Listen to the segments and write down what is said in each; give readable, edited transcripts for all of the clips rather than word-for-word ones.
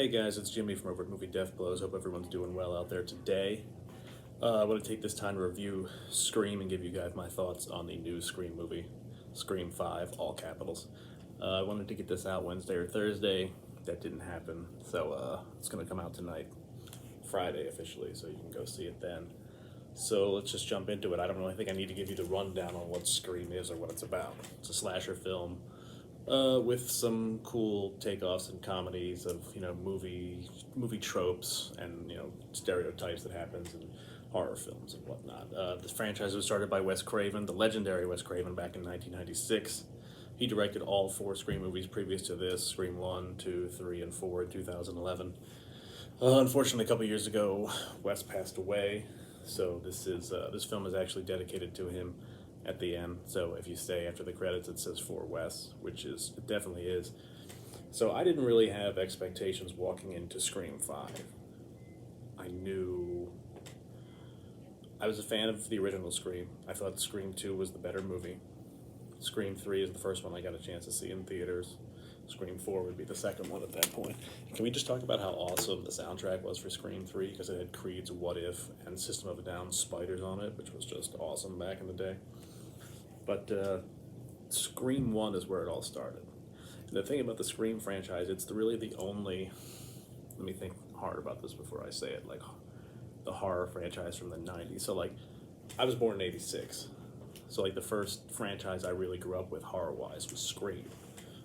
Hey guys, it's Jimmy from over at Movie Death Blows. Hope everyone's doing well out there today. I want to take this time to review Scream and give you guys my thoughts on the new Scream movie, Scream 5, all capitals. I wanted to get this out Wednesday or Thursday. That didn't happen, so it's going to come out tonight, Friday officially, so you can go see it then. So let's just jump into it. I don't really think I need to give you the rundown on what Scream is or what it's about. It's a slasher film with some cool takeoffs and comedies of movie tropes and stereotypes that happens in horror films and whatnot. This franchise was started by Wes Craven, the legendary Wes Craven, back in 1996. He directed all 4 Scream movies previous to this: Scream 1, 2, 3, and 4 in 2011. Unfortunately, a couple years ago, Wes passed away, so this film is actually dedicated to him at the end. So if you stay after the credits, it says for Wes, it definitely is. So I didn't really have expectations walking into Scream 5. I was a fan of the original Scream. I thought Scream 2 was the better movie. Scream 3 is the first one I got a chance to see in theaters. Scream 4 would be the second one at that point. Can we just talk about how awesome the soundtrack was for Scream 3? Because it had Creed's What If and System of a Down's Spiders on it, which was just awesome back in the day. But Scream 1 is where it all started. And the thing about the Scream franchise, it's really the only, let me think hard about this before I say it, like the horror franchise from the 90s. So like, I was born in 86. So like the first franchise I really grew up with horror-wise was Scream.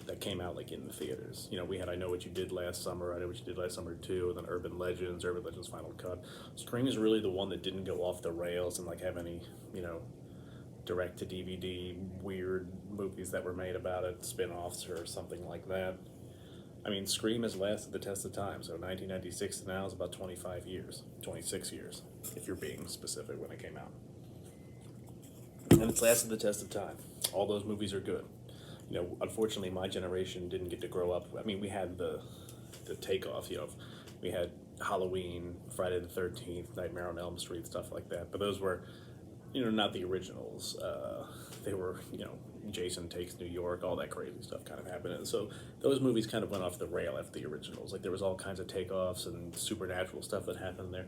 That came out like in the theaters. We had I Know What You Did Last Summer, I Know What You Did Last Summer 2, and then Urban Legends Final Cut. Scream is really the one that didn't go off the rails and like have any, direct-to-DVD weird movies that were made about it, spin-offs or something like that. I mean, Scream has lasted the test of time, so 1996 to now is about 25 years, 26 years, if you're being specific when it came out. And it's lasted the test of time. All those movies are good. Unfortunately, my generation didn't get to grow up. I mean, we had the takeoff, we had Halloween, Friday the 13th, Nightmare on Elm Street, stuff like that, but those were not the originals. They were, Jason Takes New York, all that crazy stuff kind of happened. And so those movies kind of went off the rail after the originals. Like there was all kinds of takeoffs and supernatural stuff that happened there.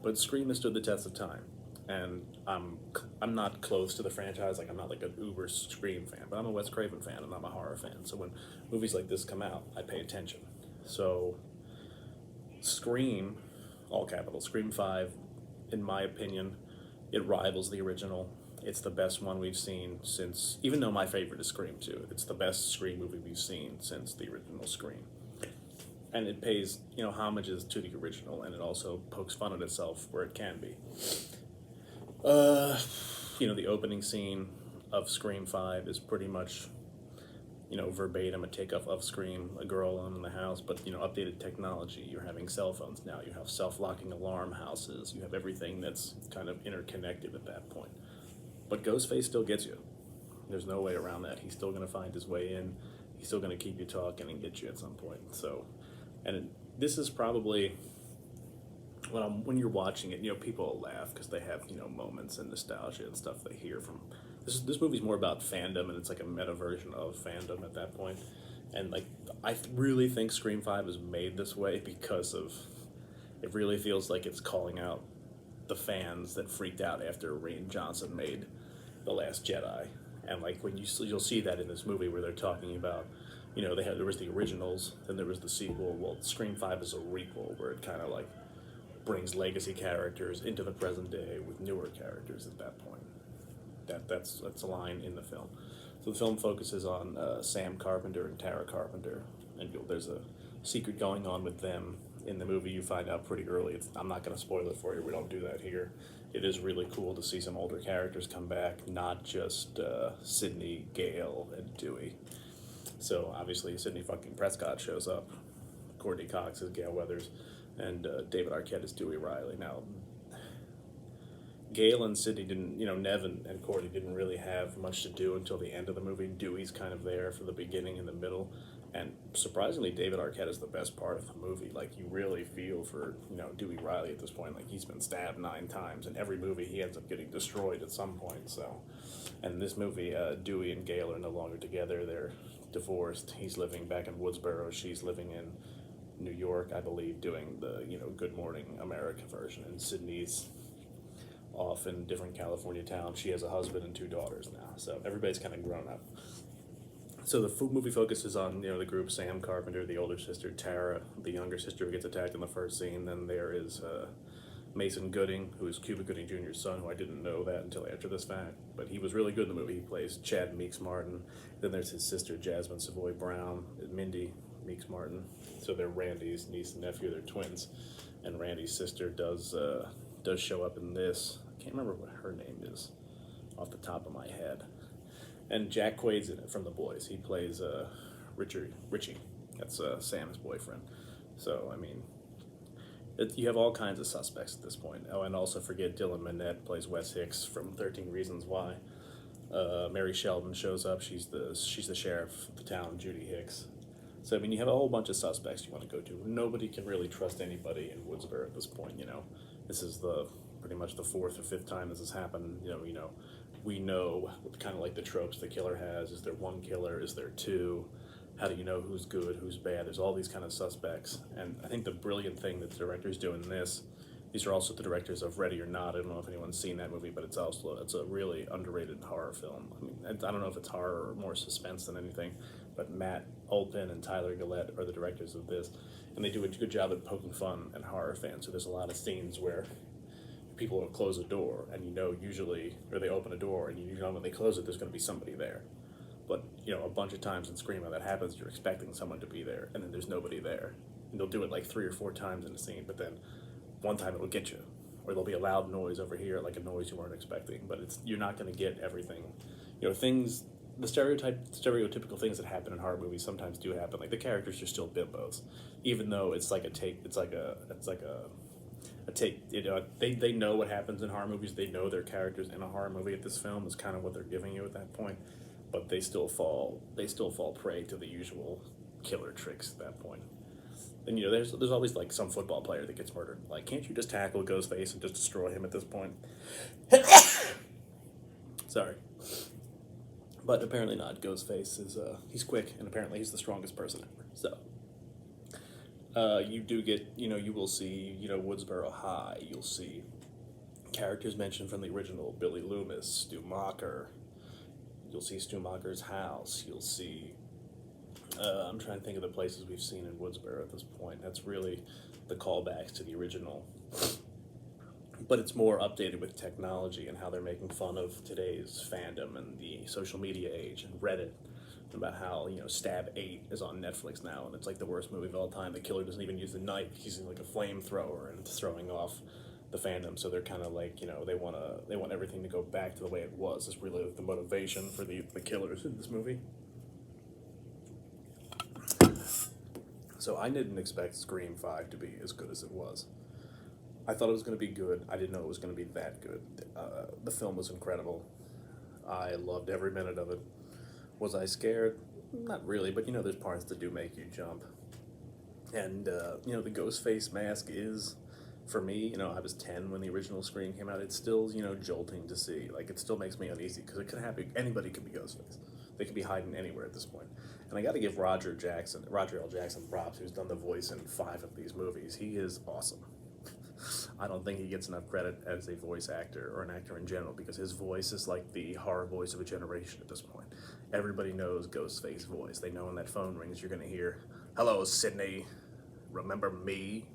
But Scream has stood the test of time. And I'm not close to the franchise. Like I'm not like an uber Scream fan, but I'm a Wes Craven fan and I'm a horror fan. So when movies like this come out, I pay attention. So Scream, all capital, Scream 5, in my opinion, it rivals the original. It's the best one we've seen since, even though my favorite is Scream 2, it's the best Scream movie we've seen since the original Scream. And it pays, homages to the original, and it also pokes fun at itself where it can be. The opening scene of Scream 5 is pretty much, verbatim a takeoff of Scream, a girl alone in the house, but, updated technology. You're having cell phones now, you have self-locking alarm houses, you have everything that's kind of interconnected at that point. But Ghostface still gets you. There's no way around that. He's still going to find his way in. He's still going to keep you talking and get you at some point. So, this is probably, when you're watching it, people will laugh because they have, moments and nostalgia and stuff they hear from. This movie's more about fandom, and it's like a meta version of fandom at that point. And like, I really think Scream 5 is made this way because of, it really feels like it's calling out the fans that freaked out after Rian Johnson made The Last Jedi. And like when you'll see that in this movie where they're talking about, there was the originals, then there was the sequel. Well, Scream 5 is a requel where it kind of like brings legacy characters into the present day with newer characters at that point. That's a line in the film. So the film focuses on Sam Carpenter and Tara Carpenter, and there's a secret going on with them. In the movie, you find out pretty early. I'm not going to spoil it for you. We don't do that here. It is really cool to see some older characters come back, not just Sidney, Gale, and Dewey. So obviously, Sidney fucking Prescott shows up. Courtney Cox is Gale Weathers, and David Arquette is Dewey Riley. Now, Gale and Sidney didn't, Nev and Courtney didn't really have much to do until the end of the movie. Dewey's kind of there for the beginning and the middle. And surprisingly, David Arquette is the best part of the movie. Like, you really feel for, Dewey Riley at this point. Like, he's been stabbed 9 times. In every movie, he ends up getting destroyed at some point. So, and in this movie, Dewey and Gale are no longer together. They're divorced. He's living back in Woodsboro. She's living in New York, I believe, doing the Good Morning America version, and Sydney's off in different California towns. She has a husband and two daughters now, so everybody's kind of grown up. So the movie focuses on the group: Sam Carpenter, the older sister; Tara, the younger sister who gets attacked in the first scene. Then there is Mason Gooding, who is Cuba Gooding Jr.'s son, who I didn't know that until after this fact, but he was really good in the movie. He plays Chad Meeks Martin. Then there's his sister Jasmine Savoy Brown, Mindy Meeks Martin. So they're Randy's niece and nephew. They're twins, and Randy's sister does show up in this. I can't remember what her name is off the top of my head. And Jack Quaid's in it from The Boys. He plays Richie. That's Sam's boyfriend. So, I mean, you have all kinds of suspects at this point. Oh, and also forget Dylan Minnett plays Wes Hicks from 13 Reasons Why. Mary Sheldon shows up. She's the sheriff of the town, Judy Hicks. So, I mean, you have a whole bunch of suspects you want to go to. Nobody can really trust anybody in Woodsboro at this point, This is pretty much the fourth or fifth time this has happened. We know kind of like the tropes the killer has. Is there one killer? Is there two? How do you know who's good, who's bad? There's all these kind of suspects. And I think the brilliant thing that the director's doing in this, these are also the directors of Ready or Not. I don't know if anyone's seen that movie, but it's a really underrated horror film. I mean, I don't know if it's horror or more suspense than anything, but Matt Oldpin and Tyler Gillette are the directors of this, and they do a good job at poking fun at horror fans. So there's a lot of scenes where people will close a door, and usually, or they open a door, and when they close it, there's going to be somebody there. But, a bunch of times in Scream when that happens, you're expecting someone to be there, and then there's nobody there. And they'll do it like 3 or 4 times in a scene, but then one time it'll get you. Or there'll be a loud noise over here, like a noise you weren't expecting, but you're not going to get everything. The stereotypical things that happen in horror movies sometimes do happen. Like, the characters are still bimbos, even though it's like a take, they know what happens in horror movies. They know their characters in a horror movie. At this film is kind of what they're giving you at that point, but they still fall prey to the usual killer tricks at that point. And there's always like some football player that gets murdered. Like, can't you just tackle Ghostface and just destroy him at this point? Sorry, but apparently not. Ghostface is he's quick, and apparently he's the strongest person ever. So. You do get, you will see, Woodsboro High. You'll see characters mentioned from the original: Billy Loomis, Stu Macher. You'll see Stu Macher's house. You'll see, I'm trying to think of the places we've seen in Woodsboro at this point. That's really the callbacks to the original. But it's more updated with technology and how they're making fun of today's fandom and the social media age and Reddit. About how, Stab 8 is on Netflix now, and it's like the worst movie of all time. The killer doesn't even use the knife; he's using like a flamethrower, and it's throwing off the fandom. So they're kind of like, they want everything to go back to the way it was. It's really the motivation for the killers in this movie. So I didn't expect Scream 5 to be as good as it was. I thought it was going to be good. I didn't know it was going to be that good. The film was incredible. I loved every minute of it. Was I scared? Not really, but there's parts that do make you jump. And, the Ghostface mask is, for me, I was 10 when the original Scream came out. It's still, jolting to see. Like, it still makes me uneasy, because it could happen. Anybody could be Ghostface. They could be hiding anywhere at this point. And I got to give Roger L. Jackson props, who's done the voice in 5 of these movies. He is awesome. I don't think he gets enough credit as a voice actor or an actor in general, because his voice is like the horror voice of a generation at this point. Everybody knows Ghostface's voice. They know when that phone rings, you're going to hear, "Hello, Sydney, remember me?"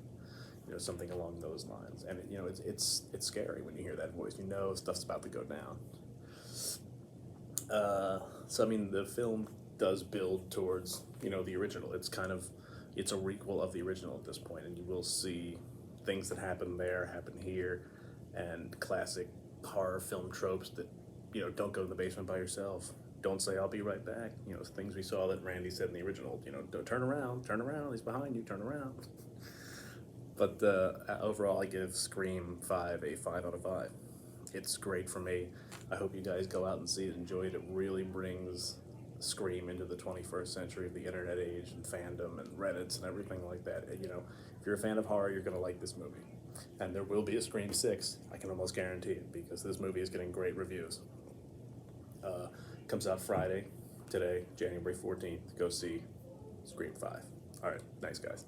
Something along those lines. And it's scary when you hear that voice. Stuff's about to go down. So I mean, the film does build towards the original. It's a requel of the original at this point, and you will see things that happen there happen here, and classic horror film tropes that don't go to the basement by yourself. Don't say "I'll be right back." Things we saw that Randy said in the original. Don't turn around, he's behind you, turn around. But overall, I give Scream 5 a 5 out of 5. It's great for me. I hope you guys go out and see it, enjoy it. It really brings Scream into the 21st century of the internet age and fandom and Reddits and everything like that. And, if you're a fan of horror, you're going to like this movie. And there will be a Scream 6. I can almost guarantee it, because this movie is getting great reviews. Comes out Friday, today, January 14th. Go see Scream 5. All right, thanks, guys.